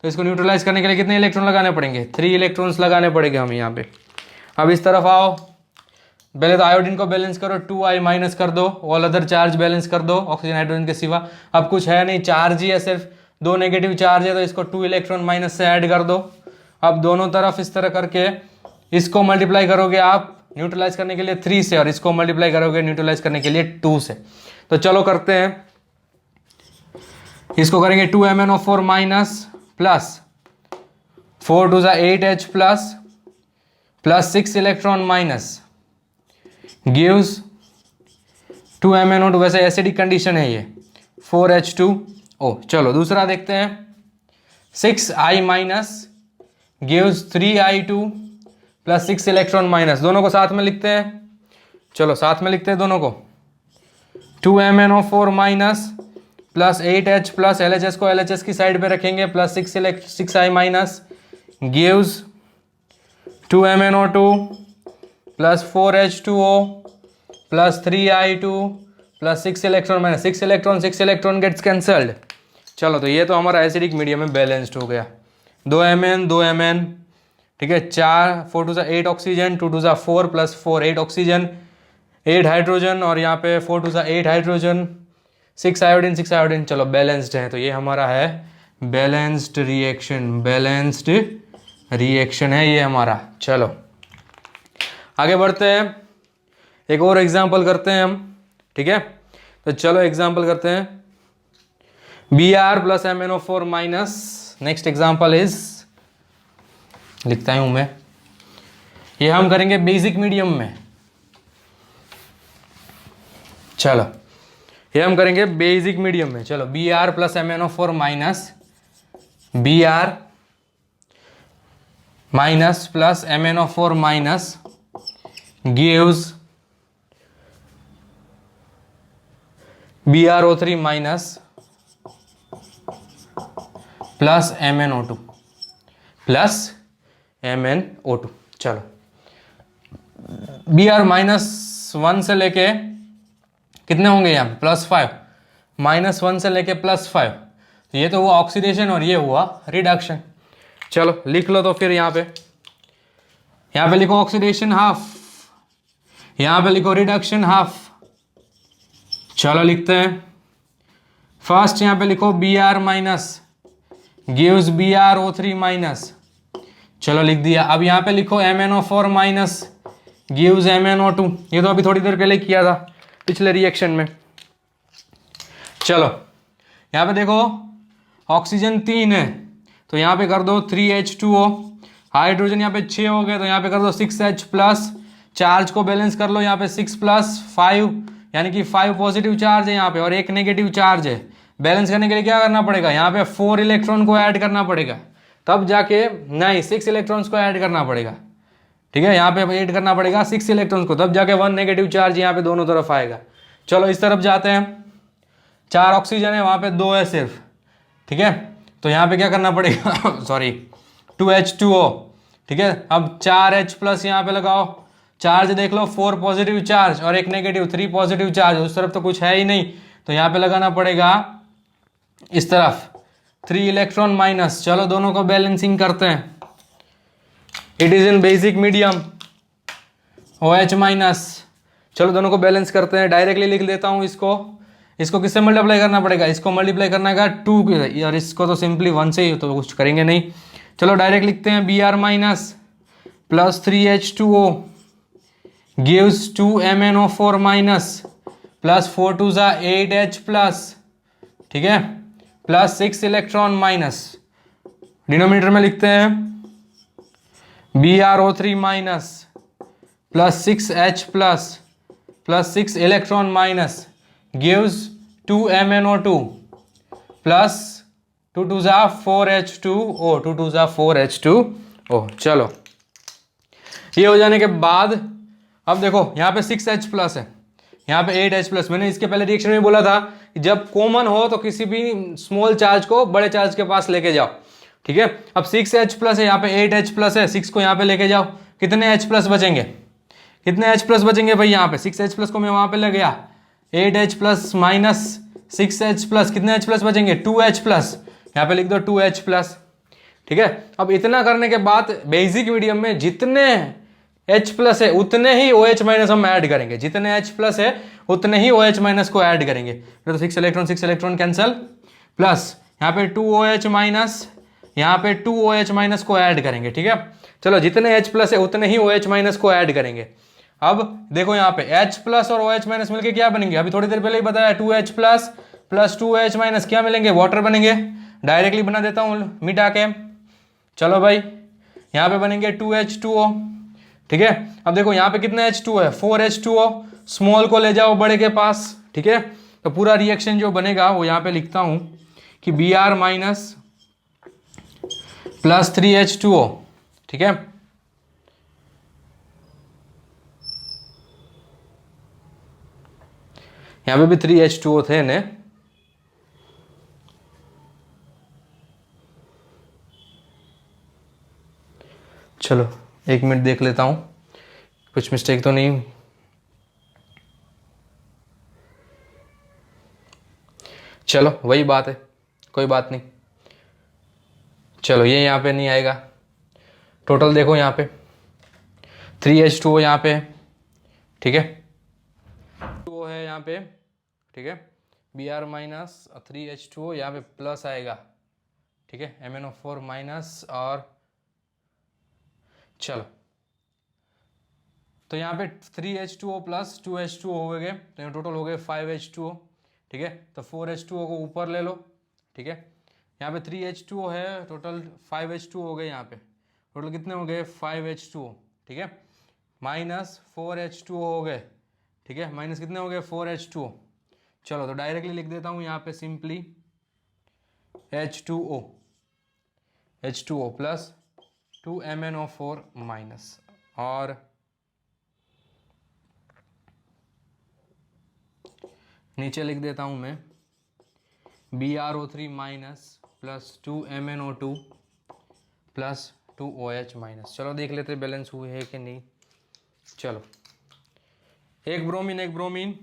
तो इसको न्यूट्रलाइज करने के लिए कितने इलेक्ट्रॉन लगाने पड़ेंगे, 3 इलेक्ट्रॉन्स लगाने पड़ेंगे हम यहाँ पे। अब इस तरफ आओ, पहले तो आयोडीन को बैलेंस करो, 2I माइनस कर दो, ऑल अदर चार्ज बैलेंस कर दो ऑक्सीजन हाइड्रोजन के सिवा। अब कुछ है नहीं, चार्ज ही है, सिर्फ 2 नेगेटिव चार्ज है, तो इसको 2 इलेक्ट्रॉन माइनस से ऐड कर दो। अब दोनों तरफ इस तरह करके इसको मल्टीप्लाई करोगे आप न्यूट्रलाइज करने के लिए 3 से, और इसको मल्टीप्लाई करोगे न्यूट्रलाइज करने के लिए 2 से। तो चलो करते हैं, इसको करेंगे 2MnO4 minus plus 4 2 8H plus 6 electron minus gives 2MnO2, वैसे एसिडिक कंडीशन है ये, 4H2O। चलो दूसरा देखते हैं, 6I minus gives 3I2 plus 6 electron minus. दोनों को साथ में लिखते हैं, चलो साथ में लिखते हैं दोनों को, 2MnO4 minus plus 8H plus LHS को LHS की साइड पे रखेंगे plus 6I minus gives 2MnO2 plus 4H2O plus 3I2 plus 6 electron minus 6 electron gets cancelled. चलो तो ये तो हमारा एसिडिक मीडियम में बैलेंस्ड हो गया, 2Mn, ठीक है, 4 2 8 ऑक्सीजन, 2 2 4 प्लस 4 8 ऑक्सीजन, 8 हाइड्रोजन, और यहाँ पे 4 2 8 हाइड्रोजन, 6 आयोडीन। चलो बैलेंस्ड है, तो ये हमारा है बैलेंस्ड रिएक्शन है ये हमारा। चलो आगे बढ़ते हैं, एक और एग्जांपल करते हैं हम, ठीक है। तो चलो एग्जांपल करते हैं, Br plus MnO4 minus, next example is, लिखता हूं मैं, ये हम करेंगे बेसिक मीडियम में। चलो ये हम करेंगे बेसिक मीडियम में। चलो Br plus MnO4 minus, Br minus plus MnO4 minus gives BrO3 minus plus MnO2 plus MnO2। चलो Br -1 से लेके कितने होंगे यहाँ पे, +5, -1 से लेके +5, तो ये तो हुआ ऑक्सीडेशन और ये हुआ रिडक्शन। चलो लिख लो तो फिर यहाँ पे लिखो ऑक्सीडेशन हाफ, यहाँ पे लिखो रिडक्शन हाफ। चलो लिखते हैं, फर्स्ट यहाँ पे लिखो Br minus gives BrO3 minus, चलो लिख दिया। अब यहाँ पे लिखो MnO4 माइनस गिव्स MnO2, ये तो अभी थोड़ी देर पहले किया था पिछले रिएक्शन में। चलो यहाँ पे देखो ऑक्सीजन 3 है, तो यहाँ पे कर दो 3H2O, हाइड्रोजन यहाँ पे 6 हो गए, तो यहाँ पे कर दो 6H प्लस, चार्ज को बैलेंस कर लो, यहाँ पे 6 + 5 यानी कि 5 पॉजिटिव चार्ज है यहाँ पे और 1 नेगेटिव चार्ज है। बैलेंस करने के लिए क्या करना पड़ेगा, यहाँ पे 4 इलेक्ट्रॉन को ऐड करना पड़ेगा, तब जाके, नहीं 6 इलेक्ट्रॉन्स को ऐड करना पड़ेगा, ठीक है, यहाँ पे ऐड करना पड़ेगा 6 इलेक्ट्रॉन्स को, तब जाके 1 नेगेटिव चार्ज यहाँ पे दोनों तरफ आएगा। चलो इस तरफ जाते हैं, 4 ऑक्सीजन है, वहाँ पे 2 है सिर्फ, ठीक है, तो यहाँ पे क्या करना पड़ेगा सॉरी 2H2O, ठीक है। अब 4H प्लस यहाँ पे लगाओ, चार्ज देख लो 4 पॉजिटिव चार्ज और 1 नेगेटिव, 3 पॉजिटिव चार्ज, उस तरफ तो कुछ है ही नहीं, तो यहाँ पे लगाना पड़ेगा इस तरफ 3 इलेक्ट्रॉन माइनस। चलो दोनों को बैलेंसिंग करते हैं, it is in basic medium OH minus. चलो दोनों को बैलेंस करते हैं, डायरेक्टली लिख देता हूँ इसको किससे मल्टीप्लाई करना पड़ेगा, इसको मल्टीप्लाई करना है 2 के, और इसको तो सिंपली 1 से ही, तो कुछ करेंगे नहीं। चलो डायरेक्ट लिखते हैं, Br minus plus 3H2O gives 2MnO4 minus plus 4 2 8H plus, ठीक है, प्लस 6 इलेक्ट्रॉन माइनस। डिनोमिनेटर में लिखते हैं BrO3 minus plus 6H plus 6 electron minus gives 2MnO2 plus 2 2 4H2O, 2 2 4H2O। चलो ये हो जाने के बाद अब देखो यहाँ पे 6H प्लस है, यहाँ पे 8H प्लस। मैंने इसके पहले रिएक्शन में बोला था कि जब कॉमन हो तो किसी भी स्मॉल चार्ज को बड़े चार्ज के पास लेके जाओ, ठीक है। अब 6H प्लस है, यहाँ पे 8H प्लस है, 6 को यहाँ पे लेके जाओ, कितने H प्लस बचेंगे, कितने H प्लस बचेंगे भाई, यहाँ पे 6H प्लस को मैं वहाँ पे ले गया, 8H plus minus 6H plus, कितने H प्लस बचेंगे, 2H प्लस, यहाँ पे लिख दो 2H प्लस, ठीक है। अब इतना करने के बाद बेसिक मीडियम में जितने H प्लस है उतने ही OH माइनस हम ऐड करेंगे, जितने H प्लस है उतने ही OH माइनस को ऐड करेंगे, तो 6 इलेक्ट्रॉन कैंसल, प्लस यहाँ पे 2OH माइनस, यहाँ पे 2OH माइनस को ऐड करेंगे, ठीक है। चलो जितने H प्लस है उतने ही OH माइनस को ऐड करेंगे। अब देखो यहाँ पे H प्लस और OH माइनस मिलके क्या बनेंगे, अभी थोड़ी देर पहले ही बताया 2H plus plus 2OH minus क्या मिलेंगे, वाटर बनेंगे। डायरेक्टली बना देता हूँ मिटा के। चलो भाई यहाँ पे बनेंगे 2H2O, ठीक है। अब देखो यहाँ पे कितना H2O है, 4H2O, स्मॉल को ले जाओ बड़े के पास, ठीक है। तो पूरा रिएक्शन जो बनेगा वो यहाँ पे लिखता हूँ कि Br माइनस प्लस 3H2O, ठीक है। यहाँ पे भी 3H2O थे ने, चलो एक मिनट देख लेता हूँ कुछ मिस्टेक तो नहीं। चलो वही बात है, कोई बात नहीं। चलो ये यहाँ पे नहीं आएगा। टोटल देखो यहाँ पे 3H2O यहाँ पे, ठीक है, 2O है यहाँ पे, ठीक है। Br माइनस 3H2O यहाँ पे प्लस आएगा, ठीक है, MnO4 माइनस। और चलो तो यहाँ पे 3H2O प्लस 2H2O हो गए, तो यहाँ टोटल हो गए 5H2O, ठीक है। तो 4H2O को ऊपर ले लो, ठीक है। यहाँ पे 3H2O है, टोटल 5H2O हो गए। यहाँ पे टोटल कितने हो गए, 5H2O, ठीक है। माइनस 4H2O हो गए, ठीक है। माइनस कितने हो गए, 4H2O। चलो तो डायरेक्टली लिख देता हूँ यहाँ पे simply H2O plus 2MnO4 minus, और नीचे लिख देता हूँ मैं BrO3 minus plus 2MnO2 plus 2OH minus. चलो देख लेते बैलेंस हुए है कि नहीं। चलो एक ब्रोमीन,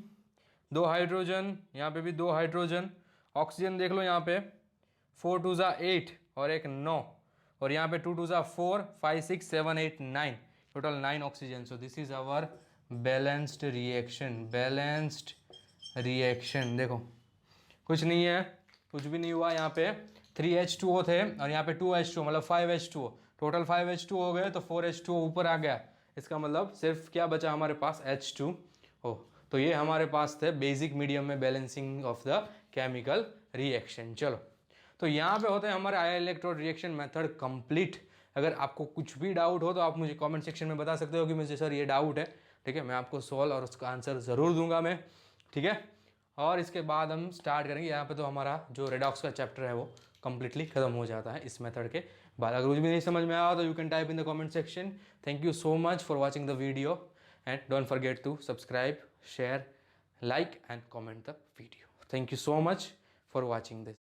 2 हाइड्रोजन, यहाँ पे भी 2 हाइड्रोजन। ऑक्सीजन देख लो यहाँ पे 4 2 8 और एक 9, और यहाँ पे 2 2 4 5 6 7 8 9, total 9 oxygen. So this is our balanced reaction. देखो कुछ नहीं है, कुछ भी नहीं हुआ। यहाँ पे 3H2O थे और यहाँ पे 2H2O मतलब 5H2O, टोटल 5H2O हो गए, तो 4H2O ऊपर आ गया। इसका मतलब सिर्फ क्या बचा हमारे पास, H2O। तो ये हमारे पास थे बेसिक मीडियम में balancing of the chemical reaction. चलो तो यहाँ पे होते हैं हमारे ion electrode reaction method complete. अगर आपको कुछ भी डाउट हो तो आप मुझे कमेंट सेक्शन में बता सकते हो कि मुझे सर ये डाउट है, ठीक है। मैं आपको सॉल्व और उसका आंसर ज़रूर दूंगा मैं, ठीक है। और इसके बाद हम स्टार्ट करेंगे। यहाँ पे तो हमारा जो रेडॉक्स का चैप्टर है वो कम्प्लीटली खत्म हो जाता है इस मेथड के बाद। अगर कुछ भी नहीं समझ में आया तो you can type in the comment section. Thank you so much for watching the video and don't forget to subscribe, share, like and comment the video. Thank you so much for watching this.